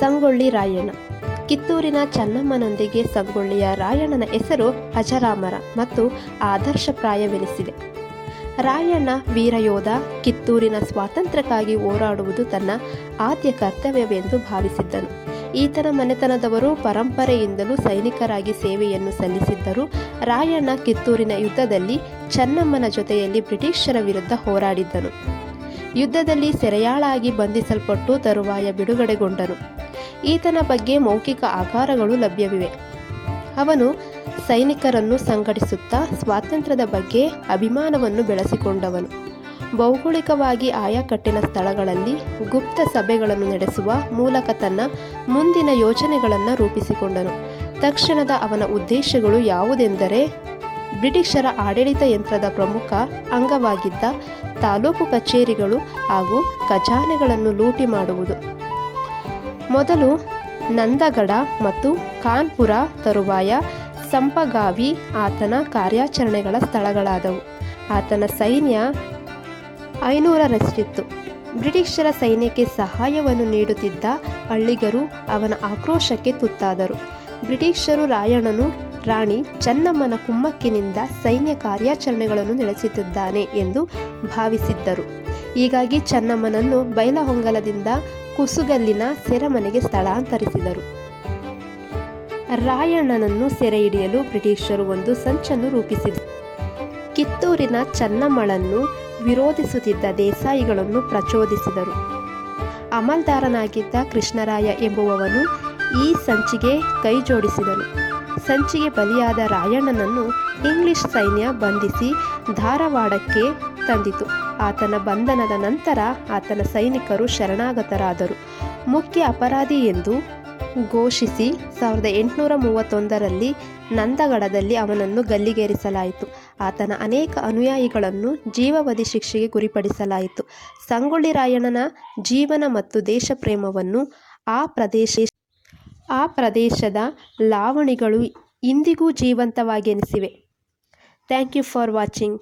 ಸಂಗೊಳ್ಳಿ ರಾಯಣ್ಣ. ಕಿತ್ತೂರಿನ ಚೆನ್ನಮ್ಮನೊಂದಿಗೆ ಸಂಗೊಳ್ಳಿಯ ರಾಯಣ್ಣನ ಹೆಸರು ಅಜರಾಮರ ಮತ್ತು ಆದರ್ಶಪ್ರಾಯವೆನಿಸಿದೆ. ರಾಯಣ್ಣ ವೀರಯೋಧ, ಕಿತ್ತೂರಿನ ಸ್ವಾತಂತ್ರ್ಯಕ್ಕಾಗಿ ಹೋರಾಡುವುದು ತನ್ನ ಆದ್ಯ ಕರ್ತವ್ಯವೆಂದು ಭಾವಿಸಿದ್ದನು. ಈತನ ಮನೆತನದವರು ಪರಂಪರೆಯಿಂದಲೂ ಸೈನಿಕರಾಗಿ ಸೇವೆಯನ್ನು ಸಲ್ಲಿಸಿದ್ದರು. ರಾಯಣ್ಣ ಕಿತ್ತೂರಿನ ಯುದ್ಧದಲ್ಲಿ ಚೆನ್ನಮ್ಮನ ಜೊತೆಯಲ್ಲಿ ಬ್ರಿಟಿಷರ ವಿರುದ್ಧ ಹೋರಾಡಿದ್ದನು. ಯುದ್ಧದಲ್ಲಿ ಸೆರೆಯಾಳಾಗಿ ಬಂಧಿಸಲ್ಪಟ್ಟು ತರುವಾಯ ಬಿಡುಗಡೆಗೊಂಡನು. ಈತನ ಬಗ್ಗೆ ಮೌಖಿಕ ಆಧಾರಗಳು ಲಭ್ಯವಿವೆ. ಅವನು ಸೈನಿಕರನ್ನು ಸಂಘಟಿಸುತ್ತಾ ಸ್ವಾತಂತ್ರ್ಯದ ಬಗ್ಗೆ ಅಭಿಮಾನವನ್ನು ಬೆಳೆಸಿಕೊಂಡವನು. ಭೌಗೋಳಿಕವಾಗಿ ಆಯಾಕಟ್ಟಿನ ಸ್ಥಳಗಳಲ್ಲಿ ಗುಪ್ತ ಸಭೆಗಳನ್ನು ನಡೆಸುವ ಮೂಲಕ ತನ್ನ ಮುಂದಿನ ಯೋಜನೆಗಳನ್ನು ರೂಪಿಸಿಕೊಂಡನು. ತಕ್ಷಣದ ಅವನ ಉದ್ದೇಶಗಳು ಯಾವುದೆಂದರೆ ಬ್ರಿಟಿಷರ ಆಡಳಿತ ಯಂತ್ರದ ಪ್ರಮುಖ ಅಂಗವಾಗಿದ್ದ ತಾಲೂಕು ಕಚೇರಿಗಳು ಹಾಗೂ ಖಜಾನೆಗಳನ್ನು ಲೂಟಿ ಮಾಡುವುದು. ಮೊದಲು ನಂದಗಡ ಮತ್ತು ಕಾನ್ಪುರ, ತರುವಾಯ ಸಂಪಗಾವಿ ಆತನ ಕಾರ್ಯಾಚರಣೆಗಳ ಸ್ಥಳಗಳಾದವು. ಆತನ ಸೈನ್ಯ 500ರಷ್ಟಿತ್ತು. ಬ್ರಿಟಿಷರ ಸೈನ್ಯಕ್ಕೆ ಸಹಾಯವನ್ನು ನೀಡುತ್ತಿದ್ದ ಹಳ್ಳಿಗರು ಅವನ ಆಕ್ರೋಶಕ್ಕೆ ತುತ್ತಾದರು. ಬ್ರಿಟಿಷರು ರಾಯಣ್ಣನು ರಾಣಿ ಚೆನ್ನಮ್ಮನ ಕುಮ್ಮಕ್ಕಿನಿಂದ ಸೈನ್ಯ ಕಾರ್ಯಾಚರಣೆಗಳನ್ನು ನಡೆಸುತ್ತಿದ್ದಾನೆ ಎಂದು ಭಾವಿಸಿದ್ದರು. ಹೀಗಾಗಿ ಚೆನ್ನಮ್ಮನನ್ನು ಬೈಲಹೊಂಗಲದಿಂದ ಕುಸುಗಲ್ಲಿನ ಸೆರೆಮನೆಗೆ ಸ್ಥಳಾಂತರಿಸಿದರು. ರಾಯಣ್ಣನನ್ನು ಸೆರೆ ಹಿಡಿಯಲು ಬ್ರಿಟಿಷರು ಒಂದು ಸಂಚನ್ನು ರೂಪಿಸಿದರು. ಕಿತ್ತೂರಿನ ಚೆನ್ನಮ್ಮಳನ್ನು ವಿರೋಧಿಸುತ್ತಿದ್ದ ದೇಸಾಯಿಗಳನ್ನು ಪ್ರಚೋದಿಸಿದರು. ಅಮಲ್ದಾರನಾಗಿದ್ದ ಕೃಷ್ಣರಾಯ ಎಂಬುವವನು ಈ ಸಂಚಿಗೆ ಕೈಜೋಡಿಸಿದನು. ಸಂಚಿಗೆ ಬಲಿಯಾದ ರಾಯಣ್ಣನನ್ನು ಇಂಗ್ಲಿಷ್ ಸೈನ್ಯ ಬಂಧಿಸಿ ಧಾರವಾಡಕ್ಕೆ ತಂದಿತು. ಆತನ ಬಂಧನದ ನಂತರ ಆತನ ಸೈನಿಕರು ಶರಣಾಗತರಾದರು. ಮುಖ್ಯ ಅಪರಾಧಿ ಎಂದು ಘೋಷಿಸಿ 1831ರಲ್ಲಿ ನಂದಗಡದಲ್ಲಿ ಅವನನ್ನು ಗಲ್ಲಿಗೇರಿಸಲಾಯಿತು. ಆತನ ಅನೇಕ ಅನುಯಾಯಿಗಳನ್ನು ಜೀವಾವಧಿ ಶಿಕ್ಷೆಗೆ ಗುರಿಪಡಿಸಲಾಯಿತು. ಸಂಗೊಳ್ಳಿ ರಾಯಣ್ಣನ ಜೀವನ ಮತ್ತು ದೇಶಪ್ರೇಮವನ್ನು ಆ ಪ್ರದೇಶದ ಲಾವಣಿಗಳು ಇಂದಿಗೂ ಜೀವಂತವಾಗೆನಿಸಿವೆ. Thank you for watching.